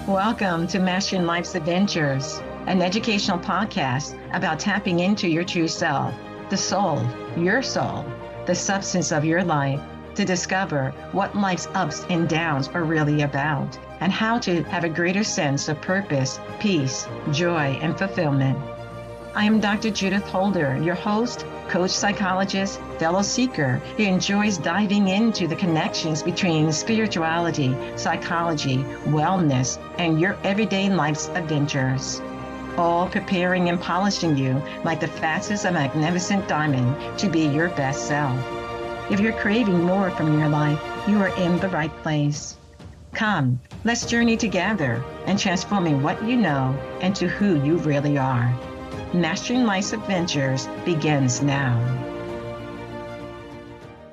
Welcome to Mastering Life's Adventures, an educational podcast about tapping into your true self, the soul, the substance of your life, to discover what life's ups and downs are really about, and how to have a greater sense of purpose, peace, joy, and fulfillment. I am Dr. Judith Holder, your host, coach, psychologist, fellow seeker who enjoys diving into the connections between spirituality, psychology, wellness, and your everyday life's adventures. All preparing and polishing you like the facets of a magnificent diamond to be your best self. If you're craving more from your life, you are in the right place. Come, let's journey together and transforming what you know into who you really are. Mastering Life's Adventures begins now.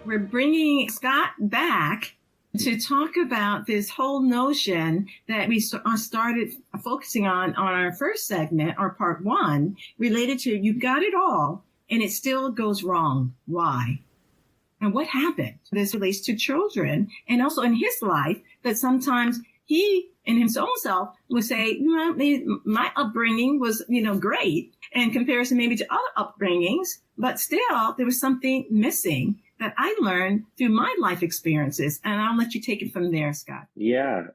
We're bringing Scott back to talk about this whole notion that we started focusing on our first segment, or part one, related to you got it all and it still goes wrong. Why? And what happened? This relates to children and also in his life, that sometimes he in his own self would say, my upbringing was, great in comparison maybe to other upbringings, but still there was something missing that I learned through my life experiences. And I'll let you take it from there, Scott. Yeah.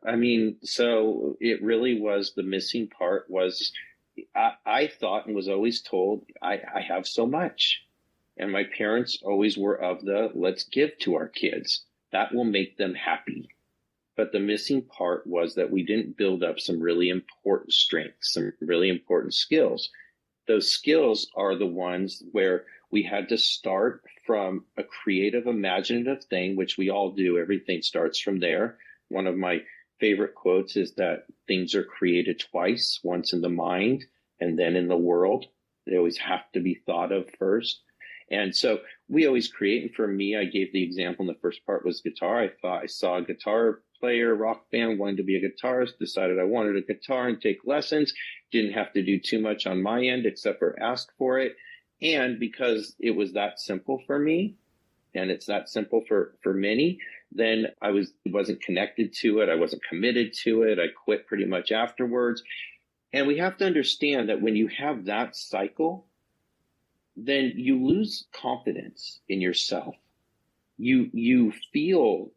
So it really was the missing part was I thought and was always told I have so much. And my parents always were of the let's give to our kids. That will make them happy. But the missing part was that we didn't build up some really important strengths, some really important skills. Those skills are the ones where we had to start from a creative, imaginative thing, which we all do. Everything starts from there. One of my favorite quotes is that things are created twice, once in the mind and then in the world. They always have to be thought of first. And so we always create. And for me, I gave the example in the first part was guitar. I thought I saw a guitar player, rock band, wanted to be a guitarist, decided I wanted a guitar and take lessons. Didn't have to do too much on my end except for ask for it. And because it was that simple for me, and it's that simple for many, then I wasn't connected to it. I wasn't committed to it. I quit pretty much afterwards. And we have to understand that when you have that cycle, then you lose confidence in yourself. You feel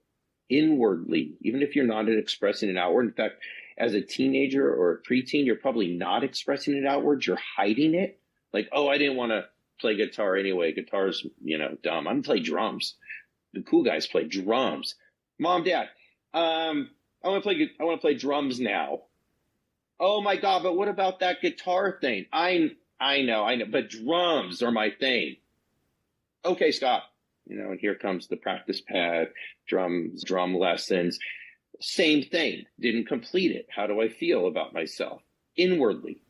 inwardly, even if you're not expressing it outward. In fact, as a teenager or a preteen, you're probably not expressing it outward. You're hiding it. Like, I didn't want to play guitar anyway. Guitar's, dumb. I'm going to play drums. The cool guys play drums. Mom, Dad, I want to play drums now. Oh my God, but what about that guitar thing? I know, but drums are my thing. Okay, Scott. And here comes the practice pad, drum lessons. Same thing. Didn't complete it. How do I feel about myself? Inwardly.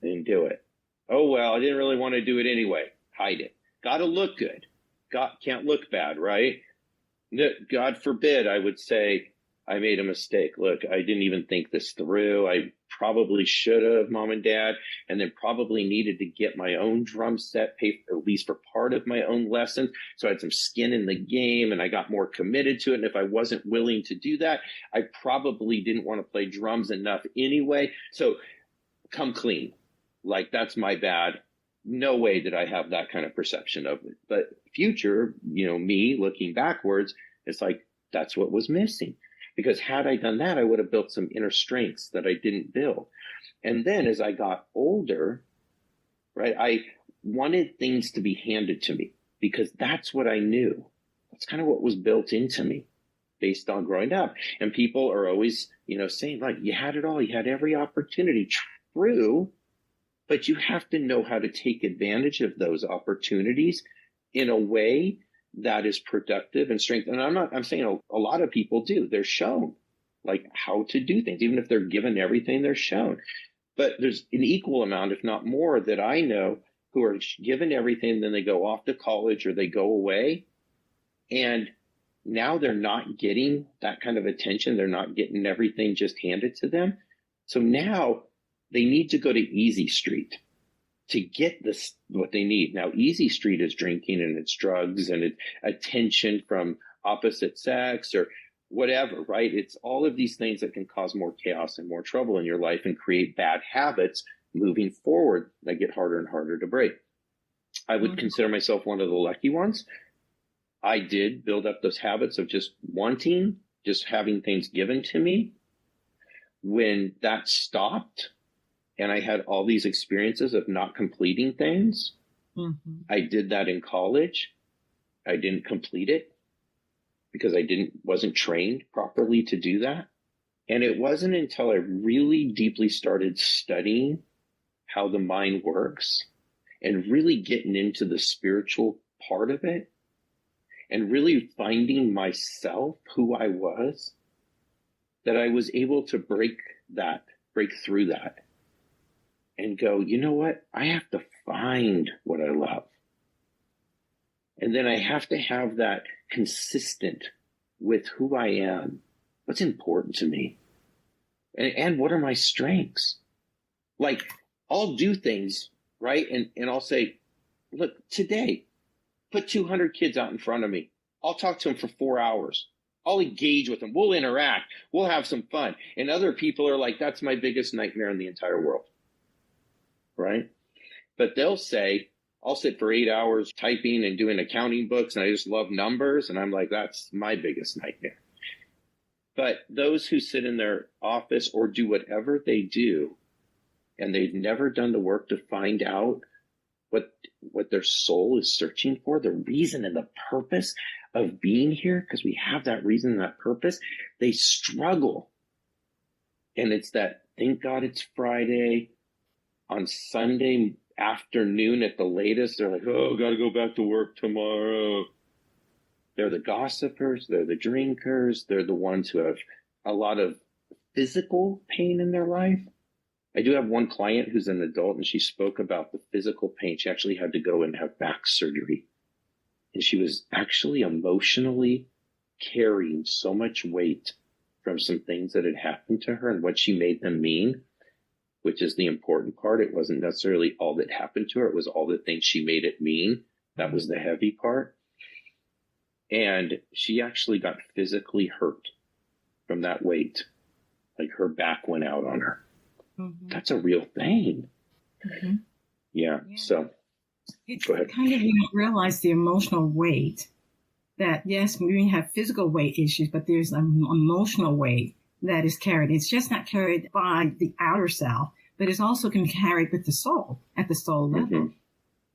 Didn't do it. Oh, well, I didn't really want to do it anyway. Hide it. Got to look good. Can't look bad, right? God forbid I would say I made a mistake. Look, I didn't even think this through. I probably should have, Mom and Dad, and then probably needed to get my own drum set, pay at least for part of my own lessons. So I had some skin in the game and I got more committed to it. And if I wasn't willing to do that, I probably didn't want to play drums enough anyway. So come clean. Like, that's my bad. No way did I have that kind of perception of it. But future, me looking backwards, it's like, that's what was missing. Because had I done that, I would have built some inner strengths that I didn't build. And then as I got older, right, I wanted things to be handed to me because that's what I knew. That's kind of what was built into me based on growing up. And people are always, saying, like, you had it all. You had every opportunity. True. But you have to know how to take advantage of those opportunities in a way that is productive and strength. And I'm saying a lot of people do. They're shown like how to do things, even if they're given everything, they're shown. But there's an equal amount, if not more, that I know who are given everything, then they go off to college or they go away. And now they're not getting that kind of attention. They're not getting everything just handed to them. So now they need to go to Easy Street to get this, what they need. Now, Easy Street is drinking and it's drugs and it's attention from opposite sex or whatever, right? It's all of these things that can cause more chaos and more trouble in your life and create bad habits moving forward that get harder and harder to break. I would consider myself one of the lucky ones. I did build up those habits of just wanting, just having things given to me. When that stopped and I had all these experiences of not completing things, I did that in college. I didn't complete it because I wasn't trained properly to do that. And it wasn't until I really deeply started studying how the mind works and really getting into the spiritual part of it and really finding myself, who I was, that I was able to break through that and go, you know what? I have to find what I love. And then I have to have that consistent with who I am, what's important to me, and what are my strengths. Like, I'll do things, right? And I'll say, look, today, put 200 kids out in front of me. I'll talk to them for 4 hours. I'll engage with them. We'll interact. We'll have some fun. And other people are like, that's my biggest nightmare in the entire world, right? But they'll say, I'll sit for 8 hours typing and doing accounting books, and I just love numbers. And I'm like, that's my biggest nightmare. But those who sit in their office or do whatever they do, and they've never done the work to find out what their soul is searching for, the reason and the purpose of being here, because we have that reason and that purpose, they struggle. And it's that, thank God it's Friday. On Sunday afternoon at the latest, they're like, oh, got to go back to work tomorrow. They're the gossipers, they're the drinkers, they're the ones who have a lot of physical pain in their life. I do have one client who's an adult, and she spoke about the physical pain. She actually had to go and have back surgery. And she was actually emotionally carrying so much weight from some things that had happened to her and what she made them mean, which is the important part. It wasn't necessarily all that happened to her. It was all the things she made it mean. That was the heavy part. And she actually got physically hurt from that weight. Like, her back went out on her. That's a real thing. Yeah. So it's go ahead. Kind of, you don't realize the emotional weight that, yes, we have physical weight issues, but there's an emotional weight that is carried. It's just not carried by the outer self, but it's also can be carried with the soul at the soul level.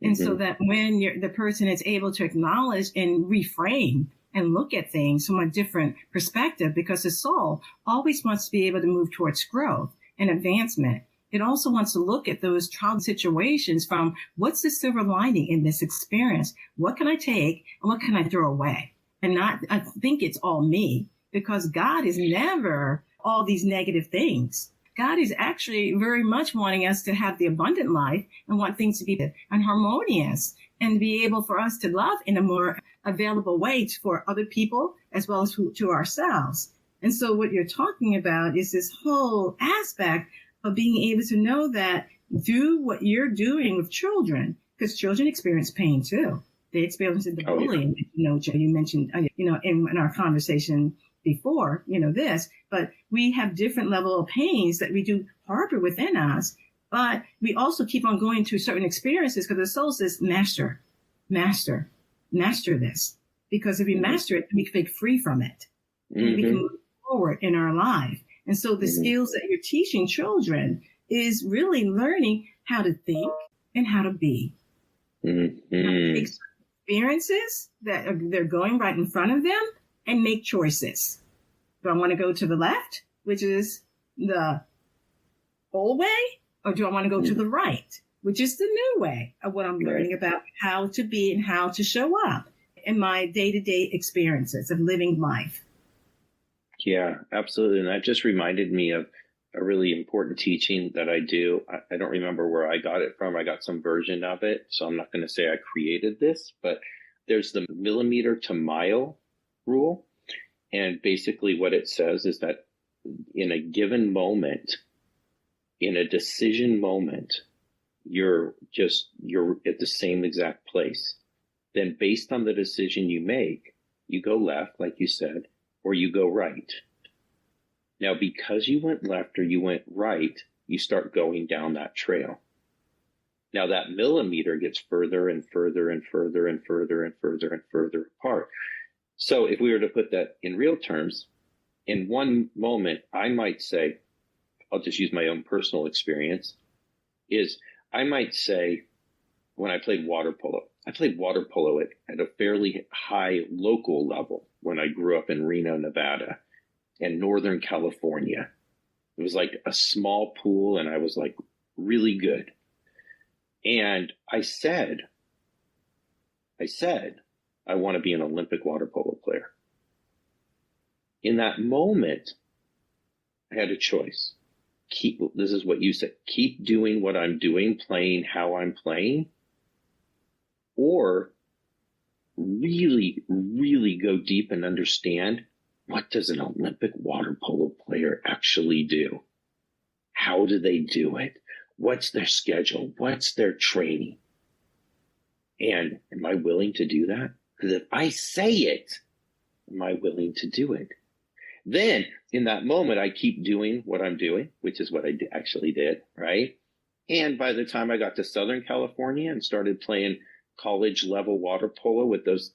And so that when the person is able to acknowledge and reframe and look at things from a different perspective, because the soul always wants to be able to move towards growth and advancement. It also wants to look at those trial situations from, what's the silver lining in this experience? What can I take and what can I throw away? And not, I think it's all me, because God is never all these negative things. God is actually very much wanting us to have the abundant life and want things to be and harmonious and be able for us to love in a more available way for other people as well as to ourselves. And so what you're talking about is this whole aspect of being able to know that through what you're doing with children, because children experience pain too. They experience the bullying. You mentioned, in our conversation before, this, but we have different level of pains that we do harbor within us, but we also keep on going through certain experiences because the soul says, master this. Because if we master it, we can break free from it. And we can move forward in our life. And so the skills that you're teaching children is really learning how to think and how to be. How to take experiences that they're going right in front of them and make choices. Do I want to go to the left, which is the old way, or do I want to go to the right, which is the new way of what I'm learning about how to be and how to show up in my day-to-day experiences of living life? Yeah, absolutely. And that just reminded me of a really important teaching that I do. I don't remember where I got it from. I got some version of it, so I'm not going to say I created this, but there's the millimetre-to-mile rule. And basically what it says is that in a given moment, in a decision moment, you're at the same exact place. Then based on the decision you make, you go left, like you said, or you go right. Now, because you went left or you went right, you start going down that trail. Now that millimeter gets further and further and further and further and further and further apart. So if we were to put that in real terms, in one moment, I might say, I'll just use my own personal experience, is I might say when I played water polo at a fairly high local level when I grew up in Reno, Nevada and Northern California. It was like a small pool and I was like really good. And I said, I want to be an Olympic water polo player. In that moment, I had a choice. This is what you said, keep doing what I'm doing, playing how I'm playing, or really, really go deep and understand, what does an Olympic water polo player actually do? How do they do it? What's their schedule? What's their training? And am I willing to do that? Because if I say it, am I willing to do it? Then in that moment, I keep doing what I'm doing, which is what I actually did, right? And by the time I got to Southern California and started playing college level water polo with those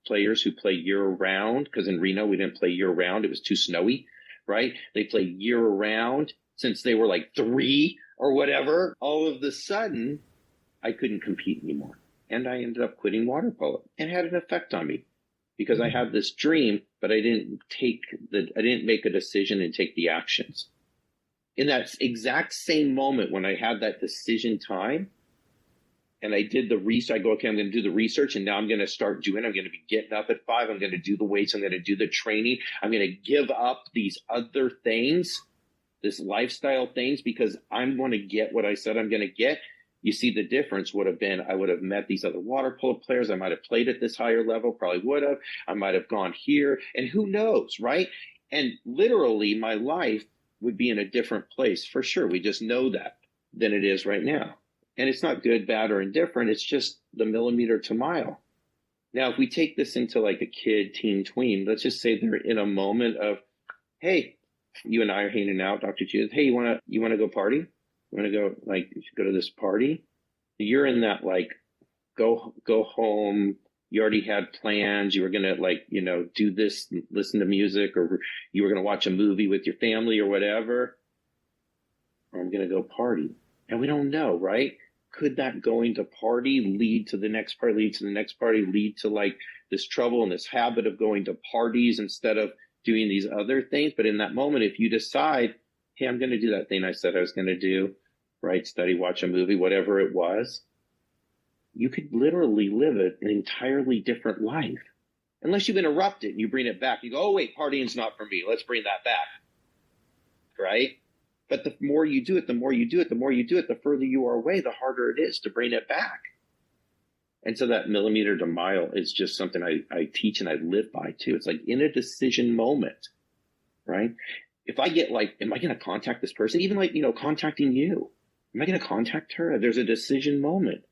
players who play year round, because in Reno, we didn't play year round. It was too snowy, right? They played year round since they were like 3 or whatever. All of a sudden, I couldn't compete anymore. And I ended up quitting water polo, and it had an effect on me because I had this dream, but I didn't make a decision and take the actions. In that exact same moment when I had that decision time and I did the research, I go, okay, I'm going to do the research, and now I'm going to start doing it. I'm going to be getting up at 5. I'm going to do the weights. I'm going to do the training. I'm going to give up these other things, this lifestyle things, because I'm going to get what I said I'm going to get. You see, the difference would have been I would have met these other water polo players. I might have played at this higher level, probably would have. I might have gone here, and who knows, right? And literally my life would be in a different place for sure. We just know that than it is right now. And it's not good, bad, or indifferent. It's just the millimeter to mile. Now, if we take this into like a kid, teen, tween, let's just say they're in a moment of, hey, you and I are hanging out, Dr. Judith. Hey, you want to go party? You want to go, like, you should go to this party? You're in that, like, go home. You already had plans. You were going to, like, do this, listen to music, or you were going to watch a movie with your family or whatever. Or I'm going to go party. And we don't know, right? Could that going to party lead to the next party, lead to the next party, lead to, like, this trouble and this habit of going to parties instead of doing these other things? But in that moment, if you decide, hey, I'm going to do that thing I said I was going to do, right? Study, watch a movie, whatever it was. You could literally live an entirely different life. Unless you've interrupted and you bring it back. You go, oh, wait, partying's not for me. Let's bring that back. Right? But the more you do it, the further you are away, the harder it is to bring it back. And so that millimeter to mile is just something I teach and I live by too. It's like in a decision moment, right? If I get like, am I going to contact this person? Even like, contacting you. Am I going to contact her? There's a decision moment.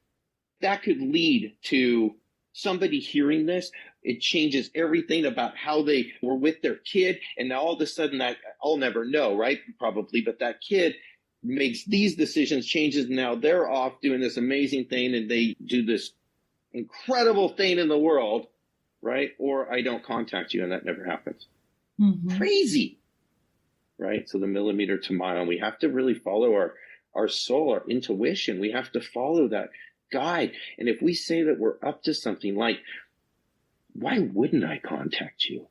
That could lead to somebody hearing this. It changes everything about how they were with their kid. And now all of a sudden that I'll never know, right? Probably. But that kid makes these decisions, changes. Now they're off doing this amazing thing and they do this incredible thing in the world, right? Or I don't contact you and that never happens. Mm-hmm. Crazy. Right? So the millimeter to mile, we have to really follow our soul, our intuition. We have to follow that guide. And if we say that we're up to something, like, why wouldn't I contact you?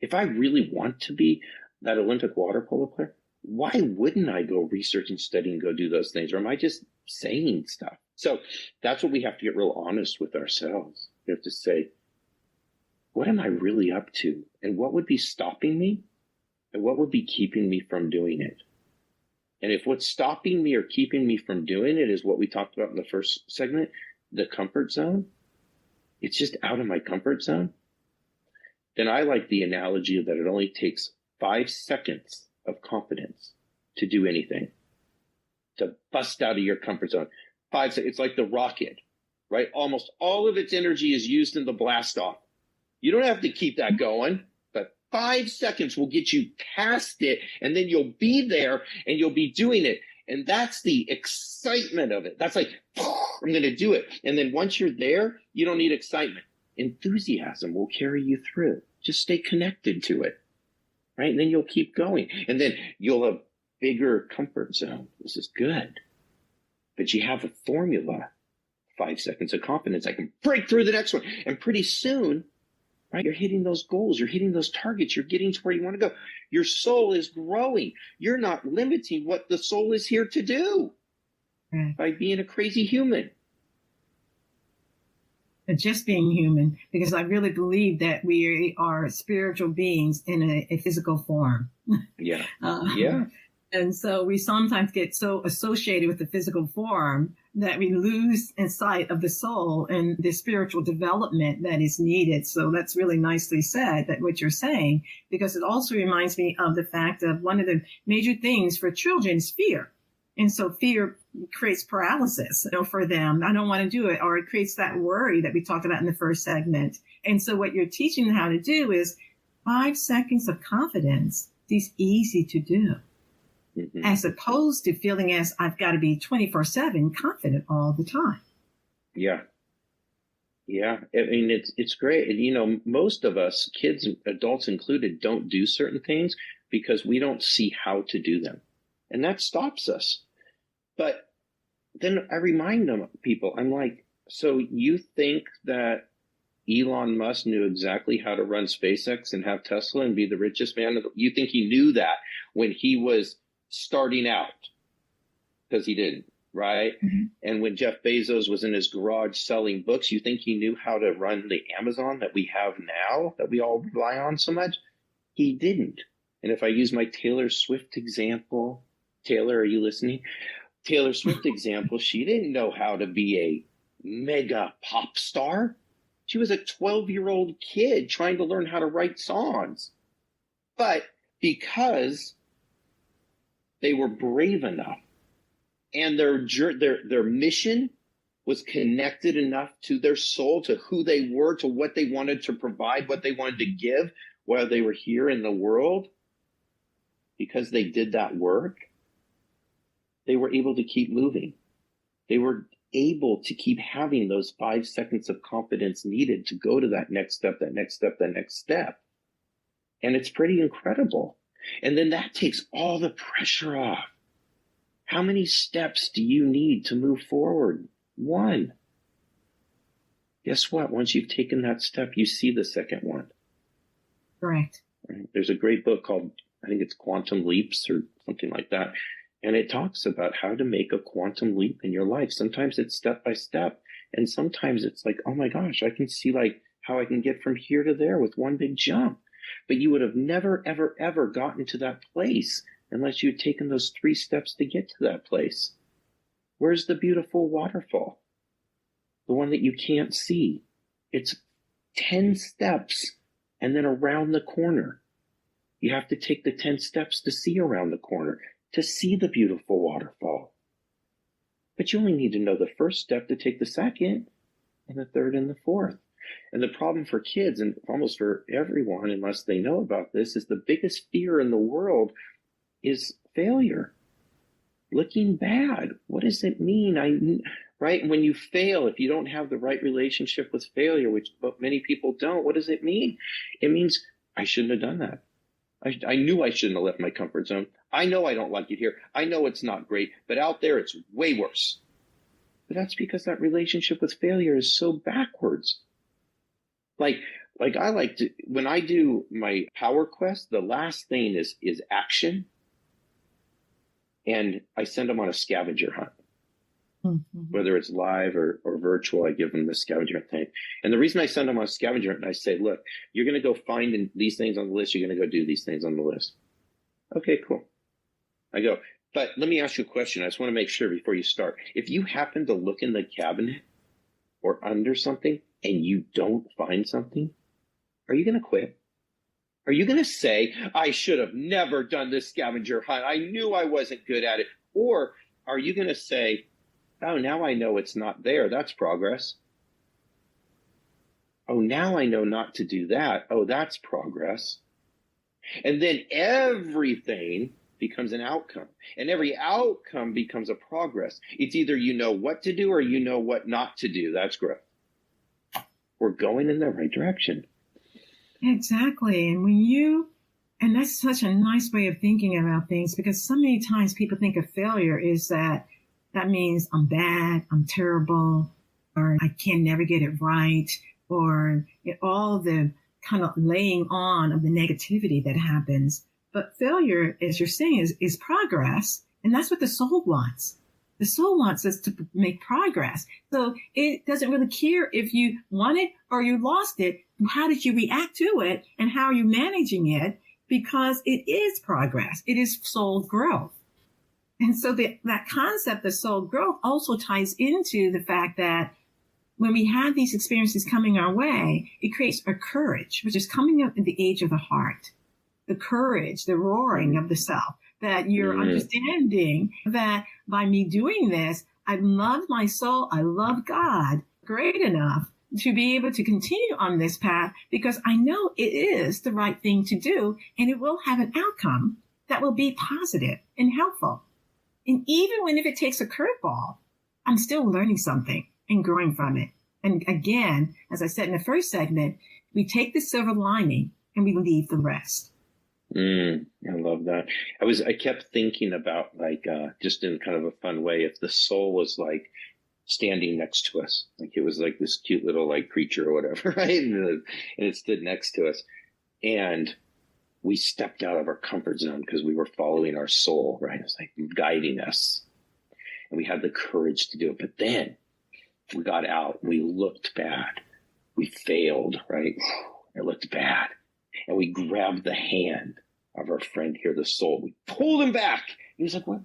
If I really want to be that Olympic water polo player, why wouldn't I go research and study and go do those things? Or am I just saying stuff? So that's what we have to get real honest with ourselves. We have to say, what am I really up to? And what would be stopping me? And what would be keeping me from doing it? And if what's stopping me or keeping me from doing it is what we talked about in the first segment, the comfort zone, it's just out of my comfort zone, then I like the analogy that it only takes 5 seconds of confidence to do anything, to bust out of your comfort zone. 5 seconds, it's like the rocket, right? Almost all of its energy is used in the blast off. You don't have to keep that going, but 5 seconds will get you past it, and then you'll be there and you'll be doing it. And that's the excitement of it. That's like, I'm going to do it. And then once you're there, you don't need excitement. Enthusiasm will carry you through. Just stay connected to it, right? And then you'll keep going. And then you'll have bigger comfort zone. This is good. But you have a formula, 5 seconds of confidence. I can break through the next one. And pretty soon, right, you're hitting those goals. You're hitting those targets. You're getting to where you want to go. Your soul is growing. You're not limiting what the soul is here to do by being a crazy human. Just being human, because I really believe that we are spiritual beings in a physical form. Yeah. And so we sometimes get so associated with the physical form that we lose sight of the soul and the spiritual development that is needed. So that's really nicely said, that what you're saying, because it also reminds me of the fact of one of the major things for children is fear. And so fear creates paralysis, for them. I don't want to do it. Or it creates that worry that we talked about in the first segment. And so what you're teaching them how to do is 5 seconds of confidence is easy to do. Mm-hmm. As opposed to feeling as I've got to be 24/7 confident all the time. Yeah. I mean, it's great. And, most of us, kids, adults included, don't do certain things because we don't see how to do them. And that stops us. But then I remind people, I'm like, so you think that Elon Musk knew exactly how to run SpaceX and have Tesla and be the richest man? You think he knew that when he was starting out? Because he didn't, right? Mm-hmm. And when Jeff Bezos was in his garage selling books, you think he knew how to run the Amazon that we have now, that we all rely on so much? He didn't. And if I use my Taylor Swift example, Taylor, are you listening? Taylor Swift example, she didn't know how to be a mega pop star. She was a 12-year-old kid trying to learn how to write songs. But because they were brave enough and their mission was connected enough to their soul, to who they were, to what they wanted to provide, what they wanted to give while they were here in the world, because they did that work, they were able to keep moving. They were able to keep having those 5 seconds of confidence needed to go to that next step, that next step, that next step. And it's pretty incredible. And then that takes all the pressure off. How many steps do you need to move forward? 1. Guess what? Once you've taken that step, you see the second one. Correct. Right? There's a great book called, I think it's Quantum Leaps or something like that. And it talks about how to make a quantum leap in your life. Sometimes it's step by step. And sometimes it's like, oh my gosh, I can see like how I can get from here to there with one big jump. But you would have never, ever, ever gotten to that place unless you'd taken those 3 steps to get to that place. Where's the beautiful waterfall? The one that you can't see. It's 10 steps and then around the corner. You have to take the 10 steps to see around the corner, to see the beautiful waterfall. But you only need to know the first step to take the second and the third and the fourth. And the problem for kids, and almost for everyone, unless they know about this, is the biggest fear in the world is failure. Looking bad. What does it mean? Right? When you fail, if you don't have the right relationship with failure, which many people don't, what does it mean? It means I shouldn't have done that. I knew I shouldn't have left my comfort zone. I know I don't like it here. I know it's not great, but out there it's way worse. But that's because that relationship with failure is so backwards. Like I like to, when I do my power quest, the last thing is action. And I send them on a scavenger hunt. Mm-hmm. Whether it's live or virtual, I give them the scavenger hunt thing. And the reason I send them on a scavenger hunt, I say, look, you're going to go find these things on the list. You're going to go do these things on the list. Okay, cool. I go, but let me ask you a question. I just want to make sure before you start. If you happen to look in the cabinet or under something and you don't find something, are you going to quit? Are you going to say, I should have never done this scavenger hunt. I knew I wasn't good at it. Or are you going to say, oh, now I know it's not there. That's progress. Oh, now I know not to do that. Oh, that's progress. And then everything becomes an outcome. And every outcome becomes a progress. It's either you know what to do or you know what not to do. That's growth. We're going in the right direction. Exactly. And that's such a nice way of thinking about things, because so many times people think of failure is that means I'm bad, I'm terrible, or I can never get it right, or all the kind of laying on of the negativity that happens. But failure, as you're saying, is progress. And that's what the soul wants. The soul wants us to make progress. So it doesn't really care if you won it or you lost it. How did you react to it? And how are you managing it? Because it is progress. It is soul growth. And so that concept of soul growth also ties into the fact that when we have these experiences coming our way, it creates a courage, which is coming up in the age of the heart. The courage, the roaring of the self, that you're understanding that by me doing this, I love my soul, I love God great enough to be able to continue on this path, because I know it is the right thing to do, and it will have an outcome that will be positive and helpful. And even if it takes a curveball, I'm still learning something and growing from it. And again, as I said in the first segment, we take the silver lining and we leave the rest. I love that. I kept thinking about, like, just in kind of a fun way, if the soul was like standing next to us, like it was like this cute little like creature or whatever, right? And it stood next to us, and we stepped out of our comfort zone because we were following our soul, right? It was like guiding us, and we had the courage to do it. But then we got out, we looked bad, we failed, right? It looked bad. And we grabbed the hand of our friend here, the soul. We pulled him back. He was like, what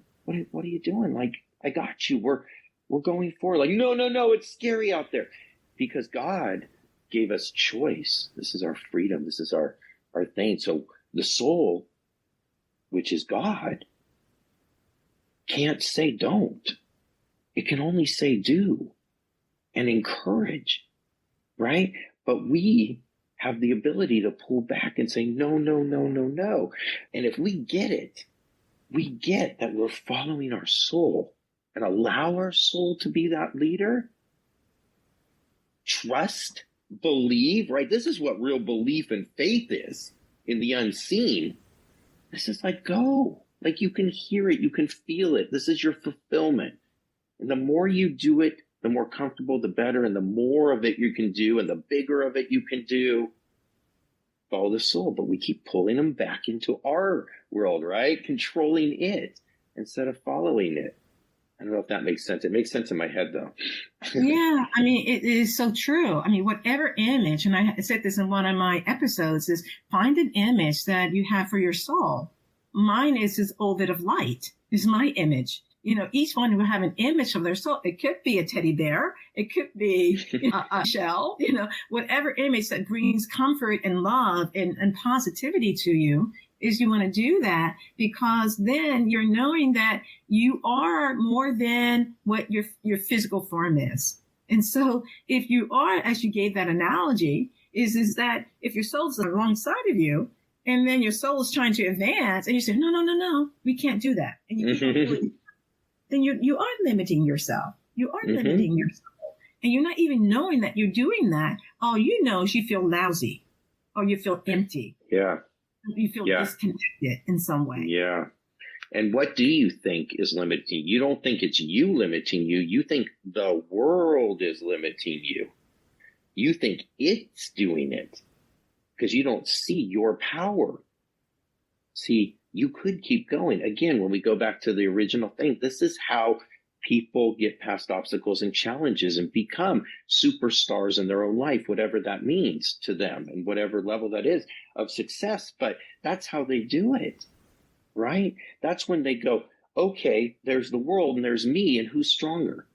are you doing? Like, I got you. We're going forward. Like, no, it's scary out there. Because God gave us choice. This is our freedom. This is our thing. So the soul, which is God, can't say don't. It can only say do and encourage, right? But we have the ability to pull back and say, no. And if we get it, we get that we're following our soul and allow our soul to be that leader. Trust, believe, right? This is what real belief and faith is in the unseen. This is like, go. Like, you can hear it, you can feel it. This is your fulfillment. And the more you do it, the more comfortable, the better. And the more of it you can do and the bigger of it you can do, follow the soul. But we keep pulling them back into our world, right? Controlling it instead of following it. I don't know if that makes sense. It makes sense in my head, though. Yeah, I mean, it is so true. I mean, whatever image, and I said this in one of my episodes, is find an image that you have for your soul. Mine is this orbit of light, is my image. Each one will have an image of their soul. It could be a teddy bear. It could be a shell, whatever image that brings comfort and love and positivity to you, is you want to do that, because then you're knowing that you are more than what your physical form is. And so if you are, as you gave that analogy, is that if your soul's alongside of you, and then your soul is trying to advance, and you say, no, we can't do that. And you keep on doing, then you are limiting yourself. You are limiting yourself. And you're not even knowing that you're doing that. All you know is you feel lousy, or you feel empty. Yeah. You feel disconnected in some way. Yeah. And what do you think is limiting? You don't think it's you limiting you. You think the world is limiting you. You think it's doing it because you don't see your power. See, you could keep going. Again, when we go back to the original thing, this is how people get past obstacles and challenges and become superstars in their own life, whatever that means to them and whatever level that is of success. But that's how they do it, right? That's when they go, okay, there's the world and there's me, and who's stronger?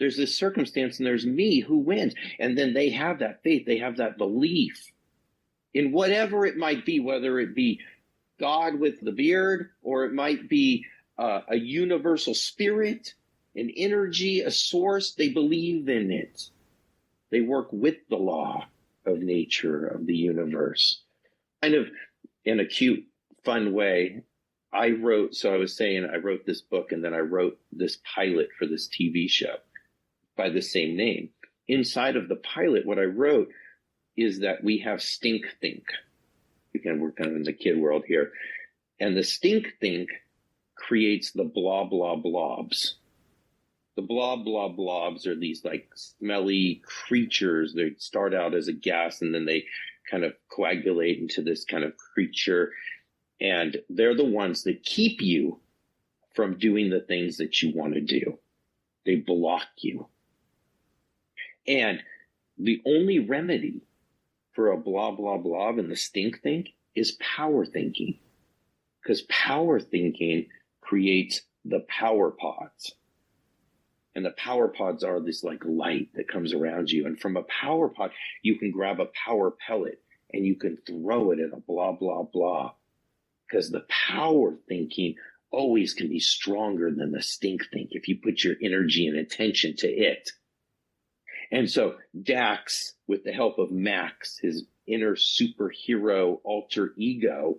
There's this circumstance and there's me, who wins? And then they have that faith, they have that belief in whatever it might be, whether it be God with the beard, or it might be a universal spirit, an energy, a source. They believe in it. They work with the law of nature, of the universe. Kind of in a cute, fun way, I wrote this book, and then I wrote this pilot for this TV show by the same name. Inside of the pilot, what I wrote is that we have stink think. Again, we're kind of in the kid world here. And the stink think creates the blah, blah, blobs. The blah, blah, blobs are these like smelly creatures. They start out as a gas, and then they kind of coagulate into this kind of creature. And they're the ones that keep you from doing the things that you want to do. They block you. And the only remedy for a blah, blah, blob and the stink think is power thinking. Because power thinking creates the power pods. And the power pods are this like light that comes around you. And from a power pod, you can grab a power pellet and you can throw it at a blah, blah, blah. Because the power thinking always can be stronger than the stink think if you put your energy and attention to it. And so Dax, with the help of Max, his inner superhero alter ego,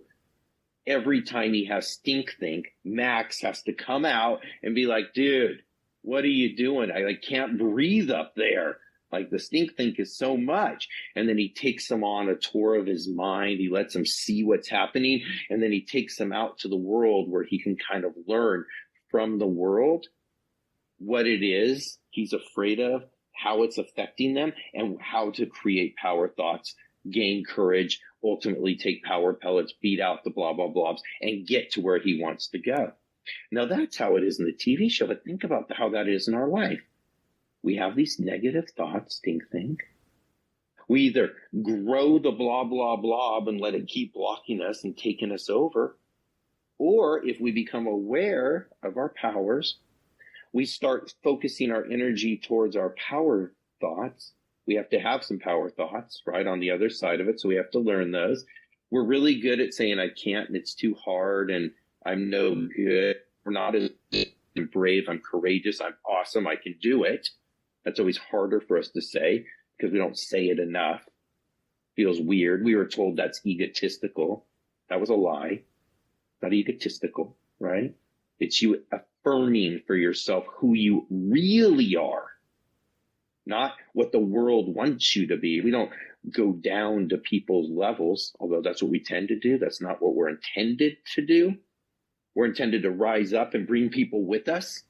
every time he has stink think, Max has to come out and be like, dude, what are you doing? I can't breathe up there. Like the stink think is so much. And then he takes him on a tour of his mind. He lets him see what's happening. And then he takes him out to the world where he can kind of learn from the world what it is he's afraid of, how it's affecting them, and how to create power thoughts, gain courage, ultimately take power pellets, beat out the blah, blah, blobs, and get to where he wants to go. Now, that's how it is in the TV show, but think about how that is in our life. We have these negative thoughts, think. We either grow the blah, blah, blob and let it keep blocking us and taking us over, or if we become aware of our powers, we start focusing our energy towards our power thoughts. We have to have some power thoughts, right, on the other side of it, so we have to learn those. We're really good at saying, I can't, and it's too hard, and I'm no good. We're not as brave. I'm courageous. I'm awesome. I can do it. That's always harder for us to say because we don't say it enough. Feels weird. We were told that's egotistical. That was a lie. Not egotistical, right? It's you affirming for yourself who you really are, not what the world wants you to be. We don't go down to people's levels, although that's what we tend to do. That's not what we're intended to do. We're intended to rise up and bring people with us,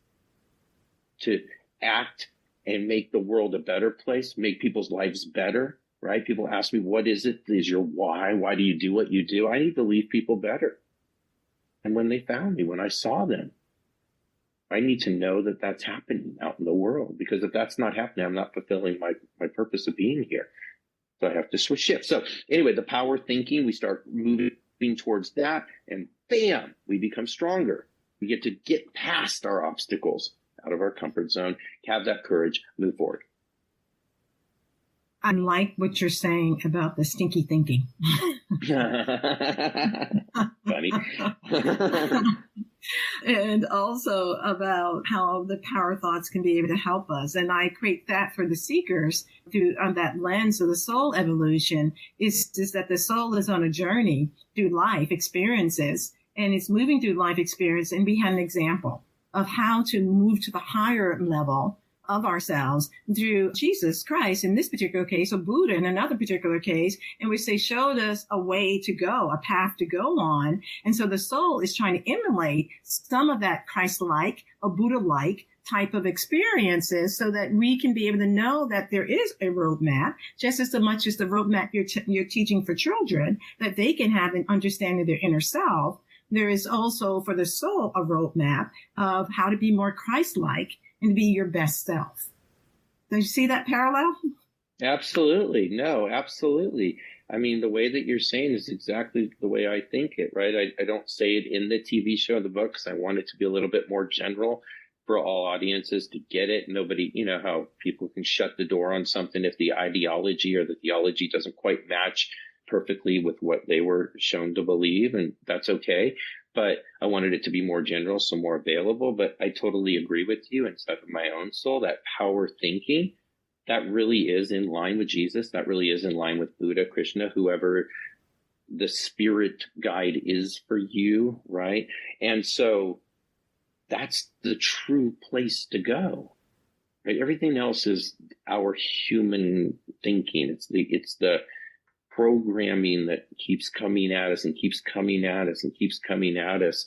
to act and make the world a better place, make people's lives better, right? People ask me, what is it? Is your why? Why do you do what you do? I need to leave people better. And when they found me, when I saw them, I need to know that that's happening out in the world, because if that's not happening, I'm not fulfilling my purpose of being here. So I have to shift. So anyway, the power thinking, we start moving towards that, and bam, we become stronger. We get to get past our obstacles, out of our comfort zone, have that courage, move forward. I like what you're saying about the stinky thinking. Funny. And also about how the power thoughts can be able to help us. And I create that for the seekers through on that lens of the soul evolution is that the soul is on a journey through life experiences, and it's moving through life experience. And we have an example of how to move to the higher level of ourselves through Jesus Christ in this particular case, or Buddha in another particular case, in which they showed us a way to go, a path to go on. And so the soul is trying to emulate some of that Christ-like or Buddha-like type of experiences so that we can be able to know that there is a roadmap, just as much as the roadmap you're teaching for children, that they can have an understanding of their inner self. There is also for the soul a roadmap of how to be more Christ-like and be your best self. Do you see that parallel? Absolutely. No, absolutely. I mean, the way that you're saying is exactly the way I think it, right? I don't say it in the TV show, the book, because I want it to be a little bit more general for all audiences to get it. Nobody, you know how people can shut the door on something if the ideology or the theology doesn't quite match perfectly with what they were shown to believe, and that's okay. But I wanted it to be more general, so more available. But I totally agree with you inside of my own soul, that power thinking, that really is in line with Jesus. That really is in line with Buddha, Krishna, whoever the spirit guide is for you, right? And so that's the true place to go. Right? Everything else is our human thinking. It's the programming that keeps coming at us and keeps coming at us and keeps coming at us.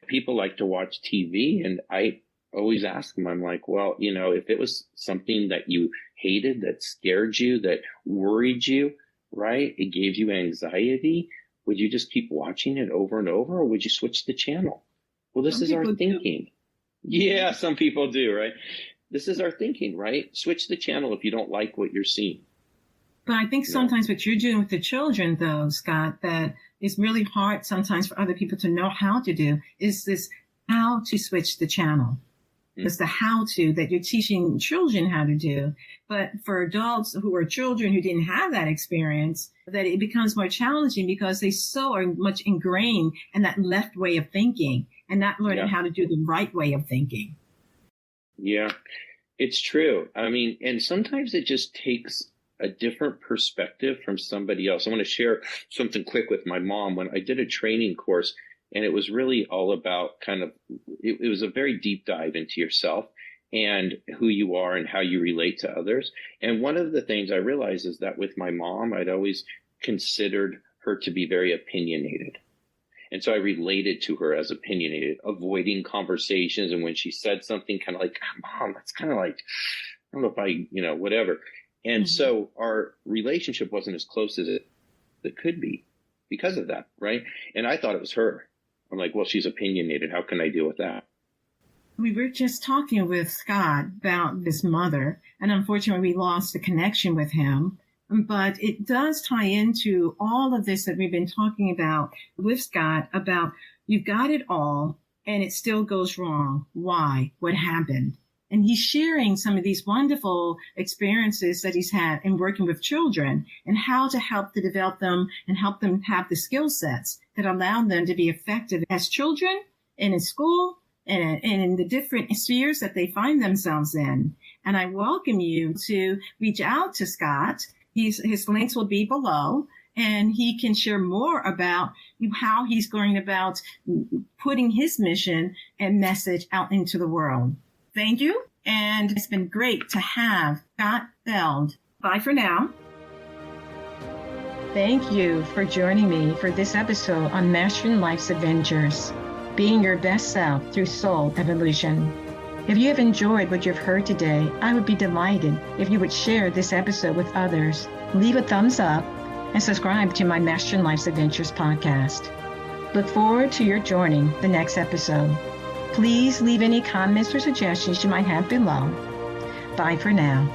People like to watch TV, and I always ask them, I'm like, well, if it was something that you hated, that scared you, that worried you, right? It gave you anxiety. Would you just keep watching it over and over, or would you switch the channel? Well, this is our thinking. Yeah, some people do, right? This is our thinking, right? Switch the channel if you don't like what you're seeing. But I think sometimes what you're doing with the children, though, Scott, that is really hard sometimes for other people to know how to do is this how to switch the channel. It's the how to that you're teaching children how to do. But for adults who are children who didn't have that experience, that it becomes more challenging because they so are much ingrained in that left way of thinking and not learning how to do the right way of thinking. Yeah, it's true. I mean, and sometimes it just takes a different perspective from somebody else. I want to share something quick with my mom. When I did a training course, and it was really all about it was a very deep dive into yourself and who you are and how you relate to others. And one of the things I realized is that with my mom, I'd always considered her to be very opinionated. And so I related to her as opinionated, avoiding conversations. And when she said something kind of like, Mom, that's kind of like, I don't know if whatever. And so our relationship wasn't as close as it could be because of that, right? And I thought it was her. I'm like, well, she's opinionated. How can I deal with that? We were just talking with Scott about his mother, and unfortunately we lost the connection with him. But it does tie into all of this that we've been talking about with Scott about you've got it all and it still goes wrong. Why? What happened? And he's sharing some of these wonderful experiences that he's had in working with children and how to help to develop them and help them have the skill sets that allow them to be effective as children and in school and in the different spheres that they find themselves in. And I welcome you to reach out to Scott. His links will be below, and he can share more about how he's going about putting his mission and message out into the world. Thank you. And it's been great to have Scott Feld. Bye for now. Thank you for joining me for this episode on Mastering Life's Adventures, being your best self through soul evolution. If you have enjoyed what you've heard today, I would be delighted if you would share this episode with others, leave a thumbs up, and subscribe to my Mastering Life's Adventures podcast. Look forward to your joining the next episode. Please leave any comments or suggestions you might have below. Bye for now.